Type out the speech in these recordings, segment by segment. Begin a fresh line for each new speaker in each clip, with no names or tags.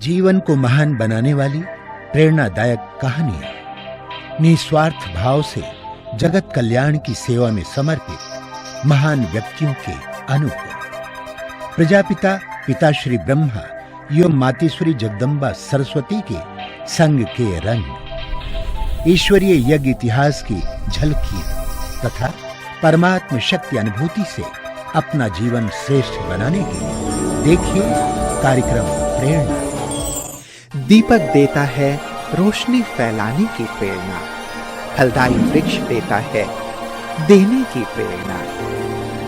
जीवन को महान बनाने वाली प्रेरणादायक कहानियां, निस्वार्थ भाव से जगत कल्याण की सेवा में समर्पित महान व्यक्तियों के अनुभव। प्रजापिता पिताश्री ब्रह्मा एवं मातेश्वरी जगदम्बा सरस्वती के संग के रंग, ईश्वरीय यज्ञ इतिहास की झलकियां तथा परमात्म शक्ति अनुभूति से अपना जीवन श्रेष्ठ बनाने के लिए देखिए कार्यक्रम प्रेरणा।
दीपक देता है रोशनी फैलाने की प्रेरणा, फलदायी वृक्ष देता है देने की प्रेरणा,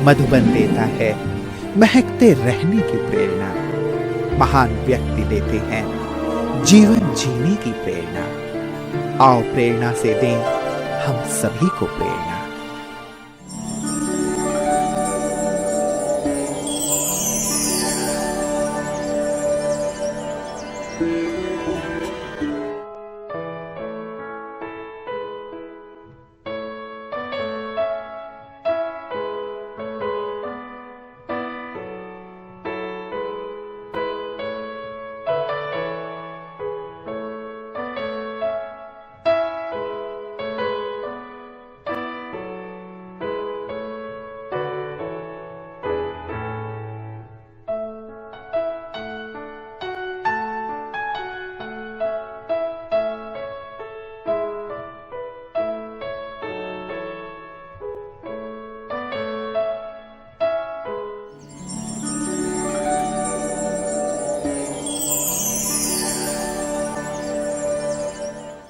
मधुबन देता है महकते रहने की प्रेरणा, महान व्यक्ति देते हैं जीवन जीने की प्रेरणा। आओ प्रेरणा से दें हम सभी को प्रेरणा।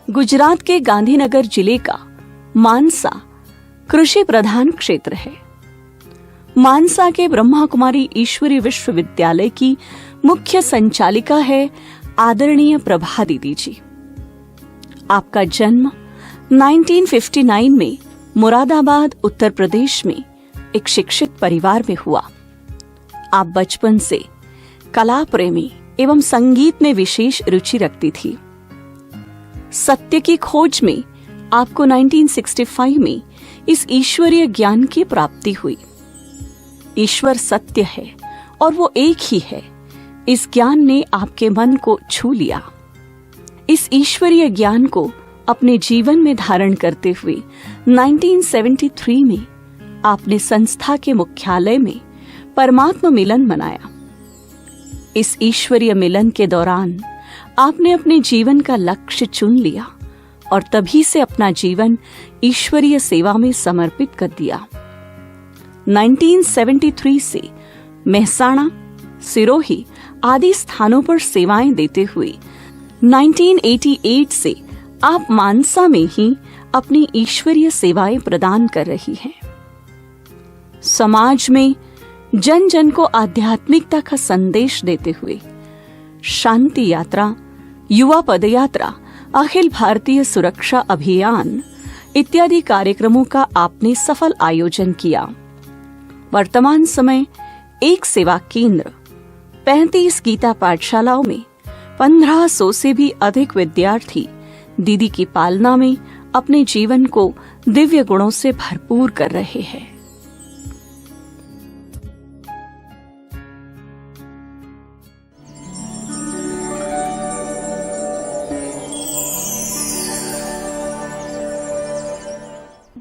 गुजरात के गांधीनगर जिले का मानसा कृषि प्रधान क्षेत्र है। मानसा के ब्रह्मा कुमारी ईश्वरी विश्वविद्यालय की मुख्य संचालिका है आदरणीय प्रभा दीदी जी। आपका जन्म 1959 में मुरादाबाद उत्तर प्रदेश में एक शिक्षित परिवार में हुआ। आप बचपन से कला प्रेमी एवं संगीत में विशेष रुचि रखती थी। सत्य की खोज में आपको 1965 में इस ईश्वरीय ज्ञान की प्राप्ति हुई। ईश्वर सत्य है और वो एक ही है। इस ज्ञान ने आपके मन को छू लिया। इस ईश्वरीय ज्ञान को अपने जीवन में धारण करते हुए 1973 में आपने संस्था के मुख्यालय में परमात्मा मिलन मनाया। इस ईश्वरीय मिलन के दौरान आपने अपने जीवन का लक्ष्य चुन लिया और तभी से अपना जीवन ईश्वरीय सेवा में समर्पित कर दिया। 1973 से मेहसाणा, सिरोही आदि स्थानों पर सेवाएं देते हुए 1988 से आप मानसा में ही अपनी ईश्वरीय सेवाएं प्रदान कर रही हैं। समाज में जन जन को आध्यात्मिकता का संदेश देते हुए शांति यात्रा, युवा पदयात्रा, अखिल भारतीय सुरक्षा अभियान इत्यादि कार्यक्रमों का आपने सफल आयोजन किया। वर्तमान समय एक सेवा केंद्र, 35 गीता पाठशालाओं में 1500 से भी अधिक विद्यार्थी दीदी की पालना में अपने जीवन को दिव्य गुणों से भरपूर कर रहे हैं।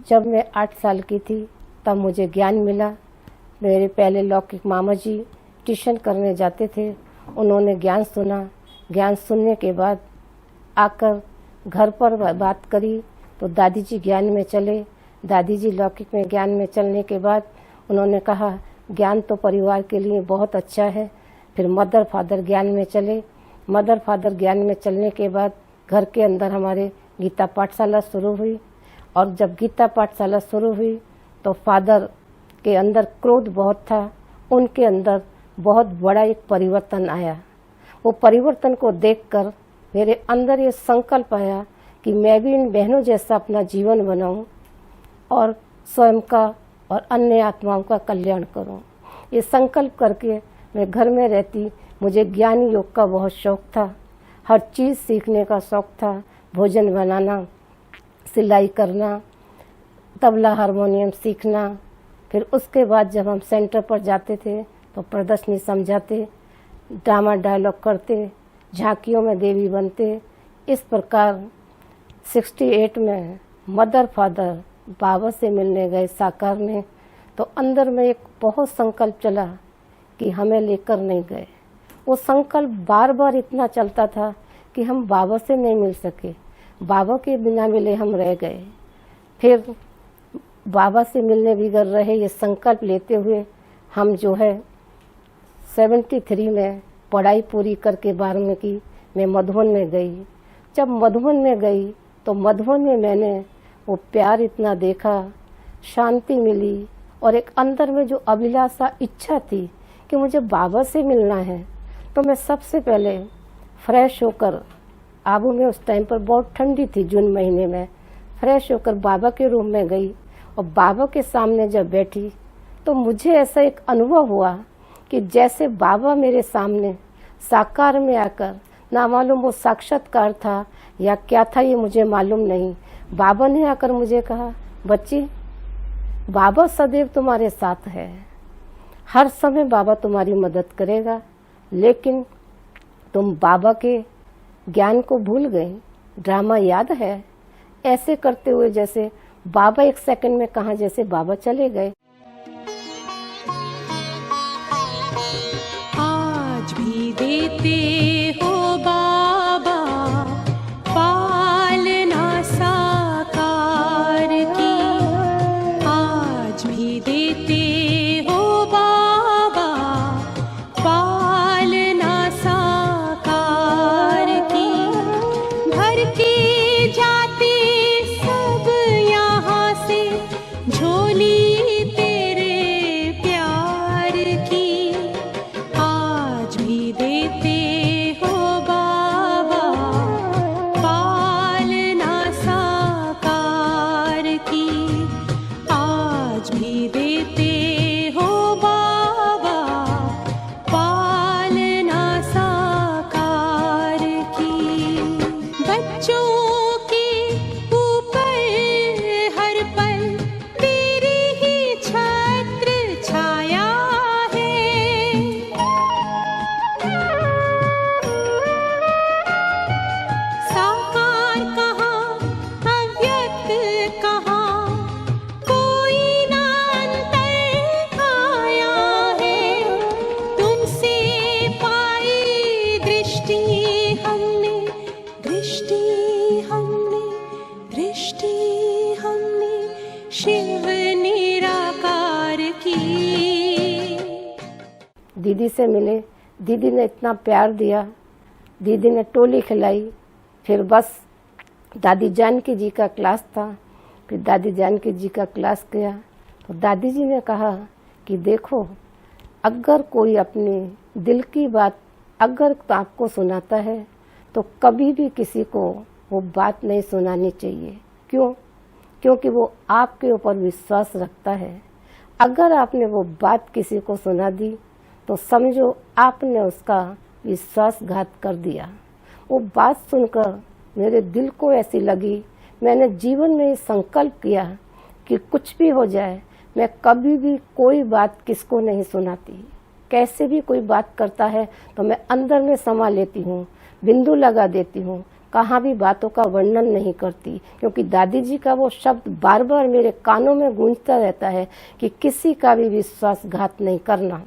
जब मैं 8 साल की थी तब मुझे ज्ञान मिला। मेरे पहले लौकिक मामा जी ट्यूशन करने जाते थे। उन्होंने ज्ञान सुना। ज्ञान सुनने के बाद आकर घर पर बात करी तो दादी जी ज्ञान में चले। दादी जी लौकिक में ज्ञान में चलने के बाद उन्होंने कहा ज्ञान तो परिवार के लिए बहुत अच्छा है। फिर मदर फादर ज्ञान में चले। मदर फादर ज्ञान में चलने के बाद घर के अंदर हमारे गीता पाठशाला शुरू हुई। और जब गीता पाठशाला शुरू हुई तो फादर के अंदर क्रोध बहुत था। उनके अंदर बहुत बड़ा एक परिवर्तन आया। वो परिवर्तन को देखकर मेरे अंदर ये संकल्प आया कि मैं भी इन बहनों जैसा अपना जीवन बनाऊं और स्वयं का और अन्य आत्माओं का कल्याण करूं। ये संकल्प करके मैं घर में रहती। मुझे ज्ञान योग का बहुत शौक था। हर चीज़ सीखने का शौक था। भोजन बनाना, सिलाई करना, तबला हारमोनियम सीखना। फिर उसके बाद जब हम सेंटर पर जाते थे तो प्रदर्शनी समझाते, ड्रामा डायलॉग करते झांकियों में देवी बनते। इस प्रकार 68 में मदर फादर बाबा से मिलने गए साकार में, तो अंदर में एक बहुत संकल्प चला कि हमें लेकर नहीं गए। वो संकल्प बार बार इतना चलता था कि हम बाबा से नहीं मिल सके, बाबा के बिना मिले हम रह गए। फिर बाबा से मिलने बिगड़ रहे ये संकल्प लेते हुए हम जो है 73 में पढ़ाई पूरी करके 12वीं की मैं मधुबन में गई। जब मधुबन में गई तो मधुबन में मैंने वो प्यार इतना देखा, शांति मिली और एक अंदर में जो अभिलाषा इच्छा थी कि मुझे बाबा से मिलना है, तो मैं सबसे पहले फ्रेश होकर, आबू में उस टाइम पर बहुत ठंडी थी जून महीने में, फ्रेश होकर बाबा के रूम में गई और बाबा के सामने जब बैठी तो मुझे ऐसा एक अनुभव हुआ कि जैसे बाबा मेरे सामने साकार में आकर, ना मालूम वो साक्षात्कार था या क्या था ये मुझे मालूम नहीं, बाबा ने आकर मुझे कहा, बच्ची बाबा सदैव तुम्हारे साथ है, हर समय बाबा तुम्हारी मदद करेगा, लेकिन तुम बाबा के ज्ञान को भूल गए, ड्रामा याद है। ऐसे करते हुए जैसे बाबा एक सेकंड में कहा जैसे बाबा चले गए।
आज भी देते हो बाबा पालना साकार की, आज भी देते हो बाबा पालना साकार की, भर के जाते सब यहाँ से झोली तेरे प्यार की, आज भी देते हो बाबा पालना साकार की, आज भी देते हो बाबा पालना साकार की। बच्चों के ऊपर हर पल तेरी ही छत्र छाया है, साकार कहाँ अव्यक्त कहाँ, कोई ना अंतर आया है, तुमसे पाई दृष्टि हमने, दृष्टि हमने, दृष्टि हमने शिव निराकार की।
दीदी से मिले, दीदी ने इतना प्यार दिया, दीदी ने टोली खिलाई। फिर बस दादी जानकी जी का क्लास था, फिर दादी जानकी जी का क्लास किया तो दादी जी ने कहा कि देखो, अगर कोई अपने दिल की बात अगर आपको सुनाता है तो कभी भी किसी को वो बात नहीं सुनानी चाहिए। क्यों? क्योंकि वो आपके ऊपर विश्वास रखता है। अगर आपने वो बात किसी को सुना दी तो समझो आपने उसका विश्वासघात कर दिया। वो बात सुनकर मेरे दिल को ऐसी लगी, मैंने जीवन में ये संकल्प किया कि कुछ भी हो जाए मैं कभी भी कोई बात किसको नहीं सुनाती। कैसे भी कोई बात करता है तो मैं अंदर में समा लेती हूँ, बिंदु लगा देती हूँ, कहाँ भी बातों का वर्णन नहीं करती, क्योंकि दादी जी का वो शब्द बार बार मेरे कानों में गूंजता रहता है कि किसी का भी विश्वासघात नहीं करना।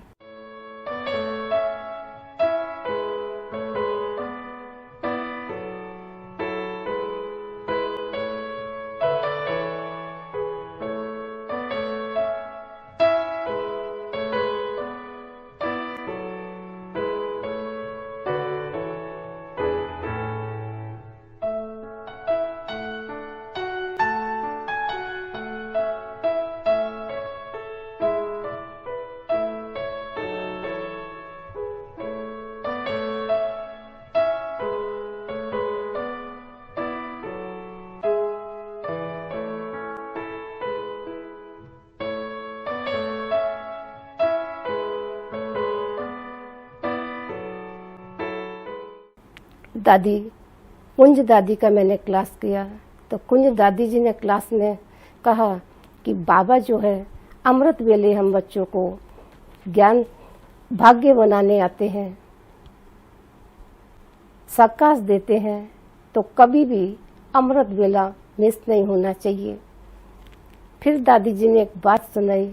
दादी कुंज दादी का मैंने क्लास किया तो कुंज दादी जी ने क्लास में कहा कि बाबा जो है अमृत वेले हम बच्चों को ज्ञान भाग्य बनाने आते हैं। सकाश देते हैं तो कभी भी अमृत वेला मिस नहीं होना चाहिए। फिर दादी जी ने एक बात सुनाई।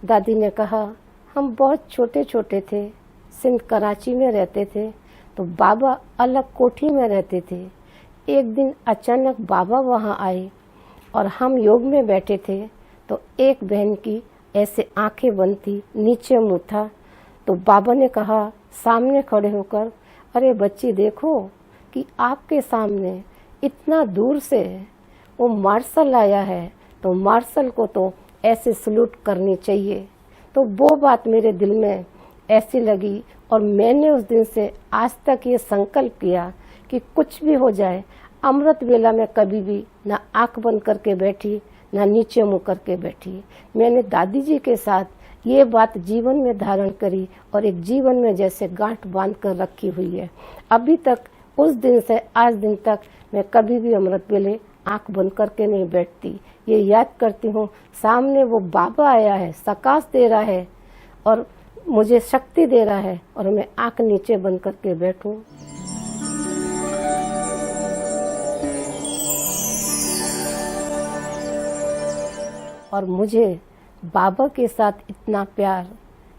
दादी ने कहा, हम बहुत छोटे छोटे थे, सिंध कराची में रहते थे, तो बाबा अलग कोठी में रहते थे। एक दिन अचानक बाबा वहाँ आए और हम योग में बैठे थे, तो एक बहन की ऐसे आंखें बंद थी, नीचे मुँह था, तो बाबा ने कहा सामने खड़े होकर, अरे बच्ची देखो कि आपके सामने इतना दूर से वो मार्शल आया है, तो मार्शल को तो ऐसे सलूट करनी चाहिए। तो वो बात मेरे दिल में ऐसी लगी और मैंने उस दिन से आज तक ये संकल्प किया कि कुछ भी हो जाए, अमृत वेला में कभी भी ना आंख बंद करके बैठी, ना नीचे मुँह करके बैठी। मैंने दादी जी के साथ ये बात जीवन में धारण करी और एक जीवन में जैसे गांठ बांध कर रखी हुई है। अभी तक उस दिन से आज दिन तक मैं कभी भी अमृत वेले आंख बंद करके नहीं बैठती। ये याद करती हूँ सामने वो बाबा आया है, सकाश दे रहा है और मुझे शक्ति दे रहा है और मैं आंख नीचे बंद करके बैठूं। और मुझे बाबा के साथ इतना प्यार,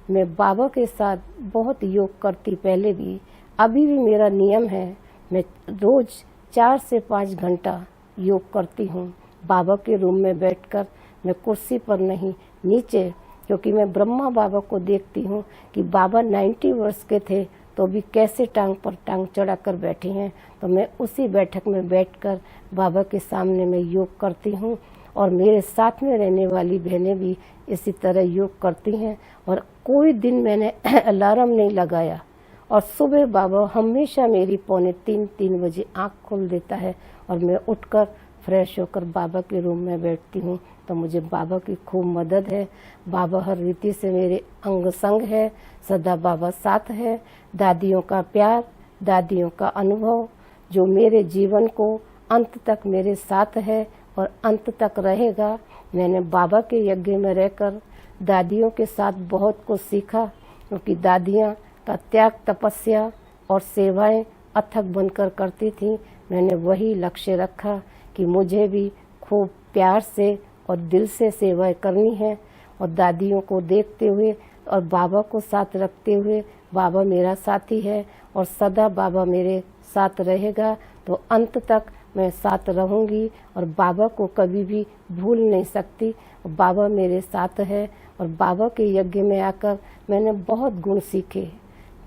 मैं बाबा के साथ बहुत योग करती पहले भी, अभी भी मेरा नियम है, मैं रोज 4 से 5 घंटा योग करती हूँ। बाबा के रूम में बैठकर, मैं कुर्सी पर नहीं, नीचे, क्योंकि मैं ब्रह्मा बाबा को देखती हूँ कि बाबा 90 वर्ष के थे तो भी कैसे टांग पर टांग चढ़ाकर बैठे हैं। तो मैं उसी बैठक में बैठकर बाबा के सामने मैं योग करती हूँ और मेरे साथ में रहने वाली बहनें भी इसी तरह योग करती हैं। और कोई दिन मैंने अलार्म नहीं लगाया और सुबह बाबा हमेशा मेरी 2:45-3 बजे आँख खोल देता है और मैं उठकर फ्रेश होकर बाबा के रूम में बैठती हूँ। तो मुझे बाबा की खूब मदद है। बाबा हर रीति से मेरे अंग संग है, सदा बाबा साथ है। दादियों का प्यार, दादियों का अनुभव जो मेरे जीवन को अंत तक मेरे साथ है और अंत तक रहेगा। मैंने बाबा के यज्ञ में रहकर दादियों के साथ बहुत कुछ सीखा, क्योंकि दादियाँ का त्याग, तपस्या और सेवाएं अथक बनकर करती थी। मैंने वही लक्ष्य रखा कि मुझे भी खूब प्यार से और दिल से सेवाएं करनी है। और दादियों को देखते हुए और बाबा को साथ रखते हुए, बाबा मेरा साथी है और सदा बाबा मेरे साथ रहेगा, तो अंत तक मैं साथ रहूंगी और बाबा को कभी भी भूल नहीं सकती। बाबा मेरे साथ है और बाबा के यज्ञ में आकर मैंने बहुत गुण सीखे।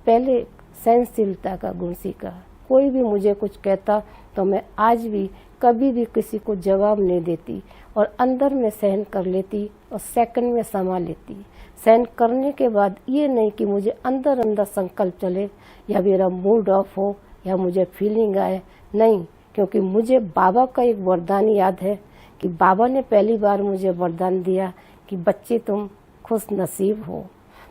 पहले सहनशीलता का गुण सीखा। कोई भी मुझे कुछ कहता तो मैं आज भी कभी भी किसी को जवाब नहीं देती और अंदर में सहन कर लेती और सेकंड में समा लेती। सहन करने के बाद ये नहीं कि मुझे अंदर अंदर संकल्प चले या मेरा मूड ऑफ हो या मुझे फीलिंग आए, नहीं, क्योंकि मुझे बाबा का एक वरदान याद है कि बाबा ने पहली बार मुझे वरदान दिया कि बच्ची तुम खुश नसीब हो।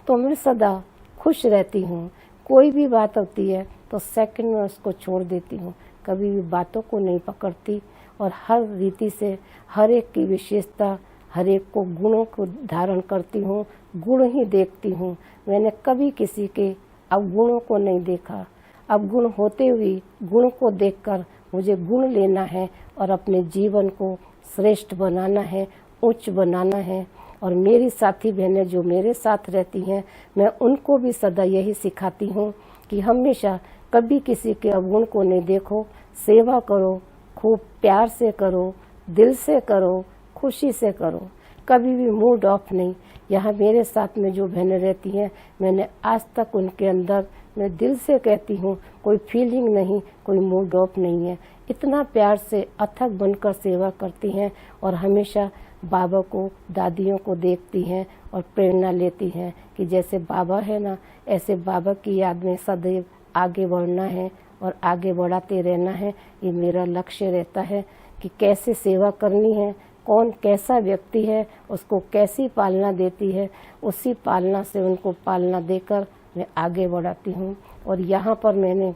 तो मैं सदा खुश रहती हूँ। कोई भी बात होती है तो सेकंड में उसको छोड़ देती हूँ, कभी भी बातों को नहीं पकड़ती और हर रीति से हर एक की विशेषता, हर एक को गुणों को धारण करती हूँ, गुण ही देखती हूँ। मैंने कभी किसी के अवगुणों को नहीं देखा। अवगुण होते हुए गुण को देखकर मुझे गुण लेना है और अपने जीवन को श्रेष्ठ बनाना है, उच्च बनाना है। और मेरी साथी बहनें जो मेरे साथ रहती हैं, मैं उनको भी सदा यही सिखाती हूँ कि हमेशा कभी किसी के अवगुण को नहीं देखो, सेवा करो, खूब प्यार से करो, दिल से करो, खुशी से करो, कभी भी मूड ऑफ नहीं। यहाँ मेरे साथ में जो बहनें रहती हैं, मैंने आज तक उनके अंदर, मैं दिल से कहती हूँ, कोई फीलिंग नहीं, कोई मूड ऑफ नहीं है। इतना प्यार से अथक बनकर सेवा करती हैं और हमेशा बाबा को, दादियों को देखती हैं और प्रेरणा लेती हैं कि जैसे बाबा है ना, ऐसे बाबा की याद में सदैव आगे बढ़ना है और आगे बढ़ाते रहना है। ये मेरा लक्ष्य रहता है कि कैसे सेवा करनी है, कौन कैसा व्यक्ति है, उसको कैसी पालना देती है, उसी पालना से उनको पालना देकर मैं आगे बढ़ाती हूँ। और यहाँ पर मैंने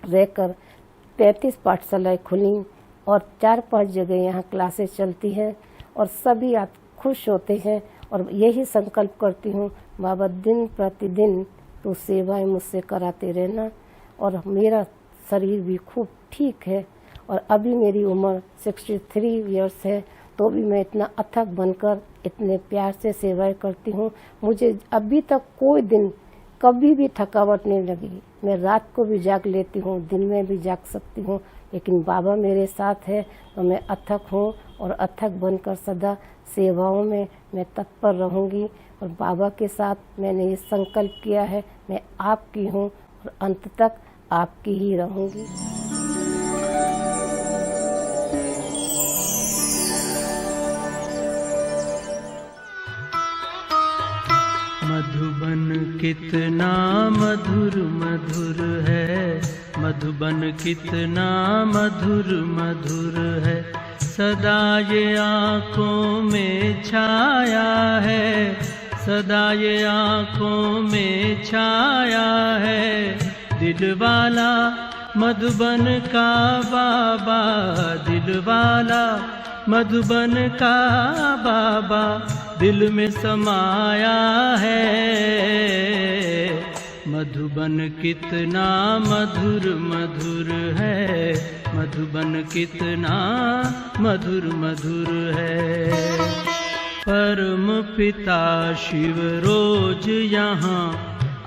रहकर 33 पाठशालाएँ खुली और 4-5 जगह यहाँ क्लासेस चलती हैं और सभी आप खुश होते हैं। और यही संकल्प करती हूँ, बाबा दिन प्रतिदिन तो सेवाएं मुझसे कराते रहना। और मेरा शरीर भी खूब ठीक है और अभी मेरी उम्र 63 इयर्स है, तो भी मैं इतना अथक बनकर इतने प्यार से सेवाएं करती हूँ। मुझे अभी तक कोई दिन कभी भी थकावट नहीं लगी। मैं रात को भी जाग लेती हूँ, दिन में भी जाग सकती हूँ, लेकिन बाबा मेरे साथ है तो मैं अथक हूँ और अथक बनकर सदा सेवाओं में मैं तत्पर रहूँगी। और बाबा के साथ मैंने ये संकल्प किया है, मैं आपकी हूँ और अंत तक आपकी ही रहूँगी।
मधुबन कितना मधुर मधुर है, मधुबन कितना मधुर मधुर है, सदा ये आँखों में छाया है, सदा ये आँखों में छाया है। दिल वाला मधुबन का बाबा, दिल वाला मधुबन का बाबा दिल में समाया है। मधुबन कितना मधुर मधुर है, मधुबन कितना मधुर मधुर है। परम पिता शिव रोज यहाँ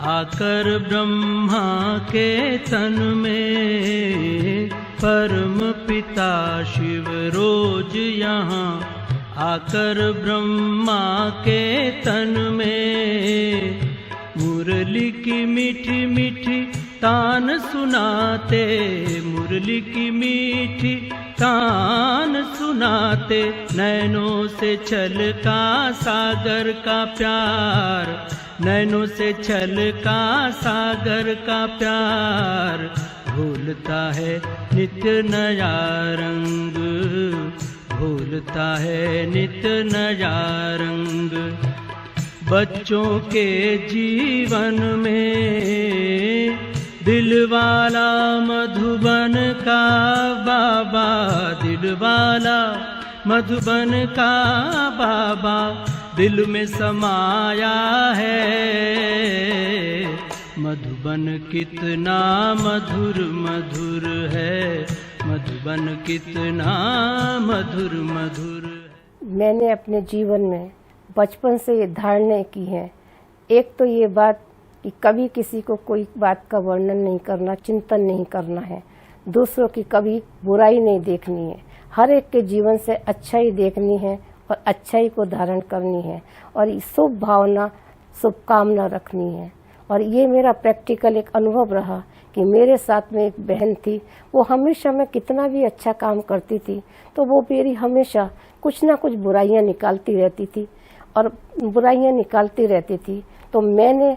आकर ब्रह्मा के तन में, परम पिता शिव रोज यहाँ आकर ब्रह्मा के तन में, मुरली की मीठी मीठी तान सुनाते, मुरली की मीठी तान सुनाते, नैनों से छलका सागर का प्यार, नैनों से छलका सागर का प्यार, भूलता है नित्य नया रंग, भूलता है नित्य नया रंग। बच्चों के जीवन में दिल वाला मधुबन का बाबा, दिल वाला मधुबन का बाबा दिल में समाया है। मधुबन कितना मधुर मधुर है, मधुबन कितना मधुर मधुर है।
मैंने अपने जीवन में बचपन से ये धारणाएं की हैं। एक तो ये बात कि कभी किसी को कोई बात का वर्णन नहीं करना, चिंतन नहीं करना है, दूसरों की कभी बुराई नहीं देखनी है, हर एक के जीवन से अच्छाई देखनी है और अच्छाई को धारण करनी है और शुभ भावना शुभकामना रखनी है। और ये मेरा प्रैक्टिकल एक अनुभव रहा कि मेरे साथ में एक बहन थी, वो हमेशा मैं कितना भी अच्छा काम करती थी तो वो मेरी हमेशा कुछ ना कुछ बुराइयां निकालती रहती थी और बुराइयां निकालती रहती थी। तो मैंने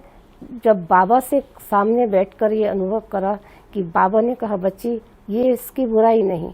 जब बाबा से सामने बैठकर ये अनुभव करा कि बाबा ने कहा, बच्ची ये इसकी बुराई नहीं,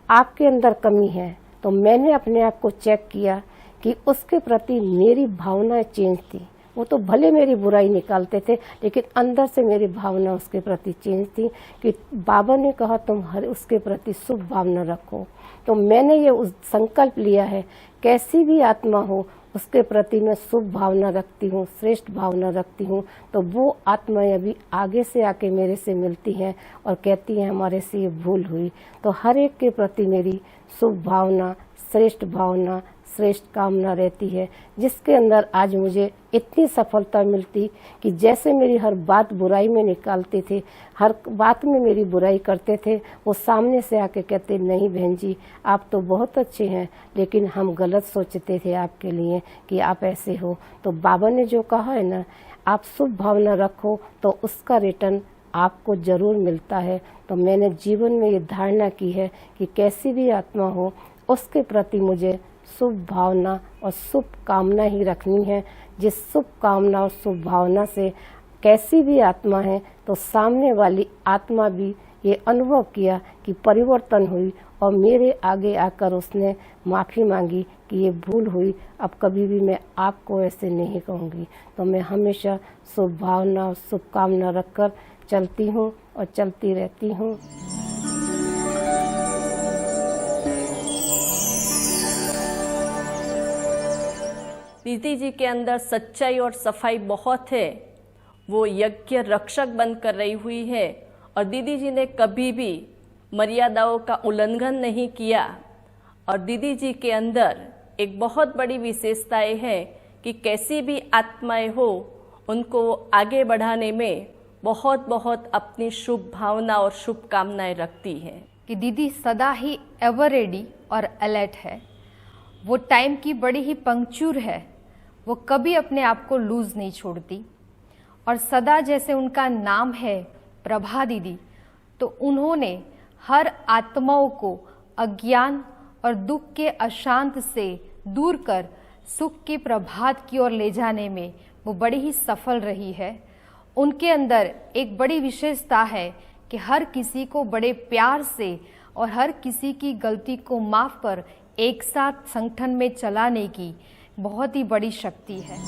आपके अंदर कमी है, तो मैंने अपने आप को चेक किया कि उसके प्रति मेरी भावनाएं चेंज थी। वो तो भले मेरी बुराई निकालते थे लेकिन अंदर से मेरी भावना उसके प्रति चेंज थी कि बाबा ने कहा तुम हर उसके प्रति शुभ भावना रखो। तो मैंने ये उस संकल्प लिया है, कैसी भी आत्मा हो उसके प्रति मैं शुभ भावना रखती हूँ, श्रेष्ठ भावना रखती हूँ। तो वो आत्माएं अभी आगे से आके मेरे से मिलती हैं और कहती हैं हमारे से ये भूल हुई। तो हर एक के प्रति मेरी शुभ भावना, श्रेष्ठ भावना, श्रेष्ठ कामना रहती है, जिसके अंदर आज मुझे इतनी सफलता मिलती कि जैसे मेरी हर बात बुराई में निकालते थे, हर बात में मेरी बुराई करते थे, वो सामने से आके कहते नहीं बहन जी आप तो बहुत अच्छे हैं लेकिन हम गलत सोचते थे आपके लिए कि आप ऐसे हो। तो बाबा ने जो कहा है ना, आप शुभ भावना रखो तो उसका रिटर्न आपको जरूर मिलता है। तो मैंने जीवन में ये धारणा की है कि कैसी भी आत्मा हो उसके प्रति मुझे शुभ भावना और शुभ कामना ही रखनी है। जिस शुभ कामना और शुभ भावना से कैसी भी आत्मा है तो सामने वाली आत्मा भी ये अनुभव किया कि परिवर्तन हुई और मेरे आगे आकर उसने माफ़ी मांगी कि ये भूल हुई, अब कभी भी मैं आपको ऐसे नहीं कहूँगी। तो मैं हमेशा शुभ भावना और शुभ कामना रखकर चलती हूँ और चलती रहती हूँ।
दीदी जी के अंदर सच्चाई और सफाई बहुत है। वो यज्ञ रक्षक बनकर रही हुई है
और दीदी जी ने कभी भी मर्यादाओं का उल्लंघन नहीं किया। और दीदी जी के अंदर एक बहुत बड़ी विशेषताएं है कि कैसी भी आत्माएं हो उनको आगे बढ़ाने में बहुत बहुत अपनी शुभ भावना और शुभकामनाएं रखती हैं।
कि दीदी सदा ही एवर रेडी और अलर्ट है। वो टाइम की बड़ी ही पंक्चुअल है। वो कभी अपने आप को लूज नहीं छोड़ती। और सदा जैसे उनका नाम है प्रभा दीदी, तो उन्होंने हर आत्माओं को अज्ञान और दुख के अशांत से दूर कर सुख की प्रभात की ओर ले जाने में वो बड़ी ही सफल रही है। उनके अंदर एक बड़ी विशेषता है कि हर किसी को बड़े प्यार से और हर किसी की गलती को माफ कर एक साथ संगठन में चलाने की बहुत ही बड़ी शक्ति है।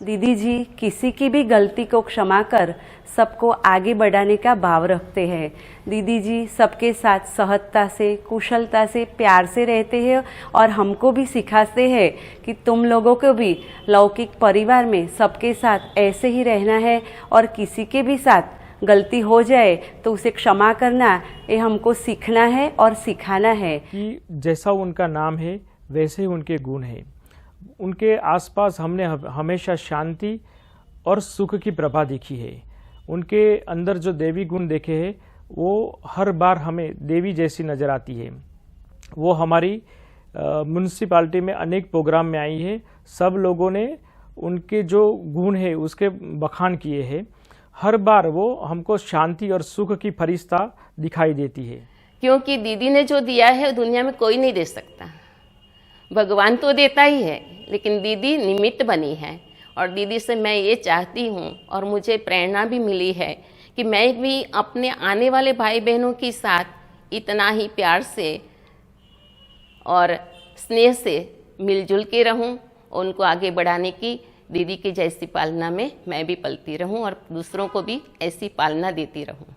दीदी जी किसी की भी गलती को क्षमा कर सबको आगे बढ़ाने का भाव रखते हैं। दीदी जी सबके साथ सहजता से, कुशलता से, प्यार से रहते हैं और हमको भी सिखाते हैं कि तुम लोगों को भी लौकिक परिवार में सबके साथ ऐसे ही रहना है और किसी के भी साथ गलती हो जाए तो उसे क्षमा करना, ये हमको सीखना है और सिखाना है।
कि जैसा उनका नाम है वैसे ही उनके गुण हैं। उनके आसपास हमने हमेशा शांति और सुख की प्रभा देखी है। उनके अंदर जो देवी गुण देखे हैं वो हर बार हमें देवी जैसी नज़र आती है। वो हमारी म्यूनसिपालिटी में अनेक प्रोग्राम में आई है। सब लोगों ने उनके जो गुण है उसके बखान किए हैं। हर बार वो हमको शांति और सुख की फरिश्ता दिखाई देती है।
क्योंकि दीदी ने जो दिया है दुनिया में कोई नहीं दे सकता। भगवान तो देता ही है, लेकिन दीदी निमित्त बनी है। और दीदी से मैं ये चाहती हूँ और मुझे प्रेरणा भी मिली है कि मैं भी अपने आने वाले भाई बहनों के साथ इतना ही प्यार से और स्नेह से मिलजुल के रहूँ, उनको आगे बढ़ाने की दीदी की जैसी पालना में मैं भी पलती रहूं और दूसरों को भी ऐसी पालना देती रहूं।